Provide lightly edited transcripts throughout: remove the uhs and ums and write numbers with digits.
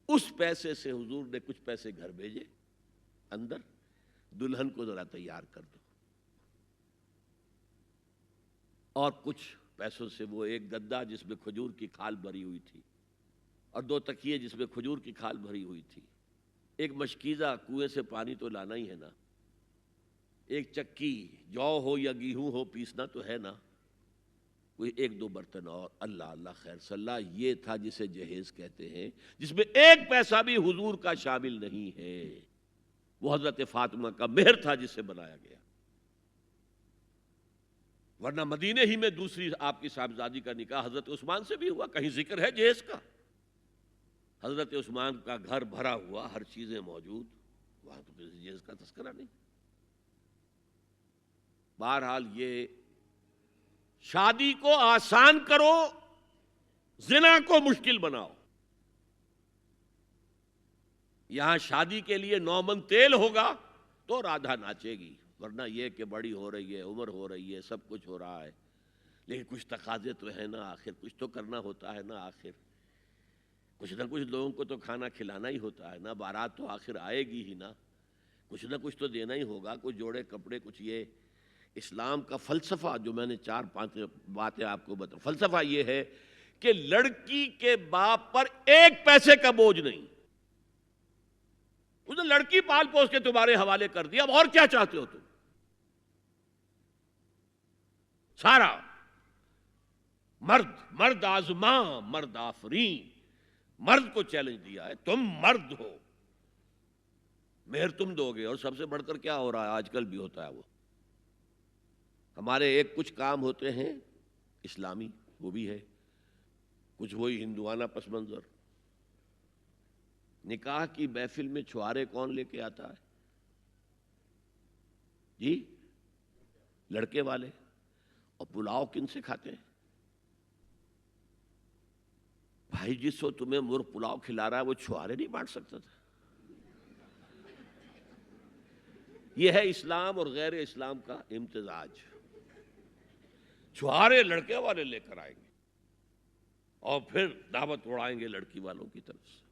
اس پیسے سے حضور نے کچھ پیسے گھر بھیجے اندر، دلہن کو ذرا تیار کر دو، اور کچھ پیسوں سے وہ ایک گدا جس میں کھجور کی کھال بھری ہوئی تھی، اور 2 تکیے جس میں کھجور کی کھال بھری ہوئی تھی، ایک مشکیزہ، کنویں سے پانی تو لانا ہی ہے نا، ایک چکی، جو ہو یا گیہوں ہو پیسنا تو ہے نا، کوئی 1-2 برتن اور، اللہ اللہ خیر صلی اللہ، یہ تھا جسے جہیز کہتے ہیں، جس میں ایک پیسہ بھی حضور کا شامل نہیں ہے، وہ حضرت فاطمہ کا مہر تھا جسے بنایا گیا، ورنہ مدینے ہی میں دوسری آپ کی صاحبزادی کا نکاح حضرت عثمان سے بھی ہوا، کہیں ذکر ہے جہیز کا؟ حضرت عثمان کا گھر بھرا ہوا، ہر چیزیں موجود، وہاں تو کسی جہیز کا تذکرہ نہیں۔ بہرحال یہ شادی کو آسان کرو، زنا کو مشکل بناؤ۔ یہاں شادی کے لیے 9 من تیل ہوگا تو رادھا ناچے گی، ورنہ یہ کہ بڑی ہو رہی ہے، عمر ہو رہی ہے، سب کچھ ہو رہا ہے، لیکن کچھ تقاضے تو ہے نا، آخر کچھ تو کرنا ہوتا ہے نا، آخر کچھ نہ کچھ لوگوں کو تو کھانا کھلانا ہی ہوتا ہے نا، بارات تو آخر آئے گی ہی نا، کچھ نہ کچھ تو دینا ہی ہوگا، کچھ جوڑے کپڑے، کچھ یہ۔ اسلام کا فلسفہ جو میں نے 4-5 باتیں آپ کو بتا، فلسفہ یہ ہے کہ لڑکی کے باپ پر 1 پیسے کا بوجھ نہیں، اس نے لڑکی پال پوس کے تمہارے حوالے کر دیا، اب اور کیا چاہتے ہو تم؟ سارا مرد آزماں مرد آفرین، مرد کو چیلنج دیا ہے، تم مرد ہو، مہر تم دو گے، اور سب سے بڑھ کر کیا ہو رہا ہے آج کل بھی ہوتا ہے، وہ ہمارے ایک کچھ کام ہوتے ہیں اسلامی، وہ بھی ہے، کچھ وہی ہندوانہ پس منظر۔ نکاح کی محفل میں چھوارے کون لے کے آتا ہے جی؟ لڑکے والے، اور پلاؤ کن سے کھاتے ہیں؟ بھائی جس کو تمہیں مرغ پلاؤ کھلا رہا ہے وہ چھوارے نہیں بانٹ سکتا تھا؟ یہ ہے اسلام اور غیر اسلام کا امتزاج، چھوارے لڑکے والے لے کر آئیں گے اور پھر دعوت اڑائیں گے لڑکی والوں کی طرف سے۔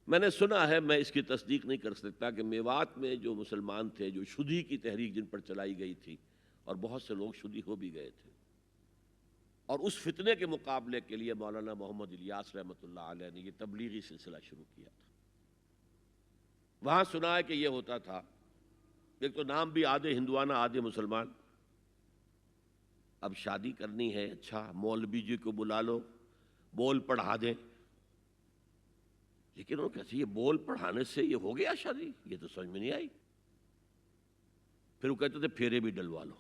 میں نے سنا ہے، میں اس کی تصدیق نہیں کر سکتا، کہ میوات میں جو مسلمان تھے، جو شدی کی تحریک جن پر چلائی گئی تھی، اور بہت سے لوگ شدی ہو بھی گئے تھے، اور اس فتنے کے مقابلے کے لیے مولانا محمد الیاس رحمۃ اللہ علیہ نے یہ تبلیغی سلسلہ شروع کیا تھا۔ وہاں سنا ہے کہ یہ ہوتا تھا، ایک تو نام بھی آدھے ہندوانہ آدھے مسلمان، اب شادی کرنی ہے، اچھا مولوی جی کو بلا لو، بول پڑھا دیں، لیکن وہ کہتے یہ بول پڑھانے سے یہ ہو گیا شادی؟ یہ تو سمجھ میں نہیں آئی۔ پھر وہ کہتے تھے پھیرے بھی ڈلوا لو،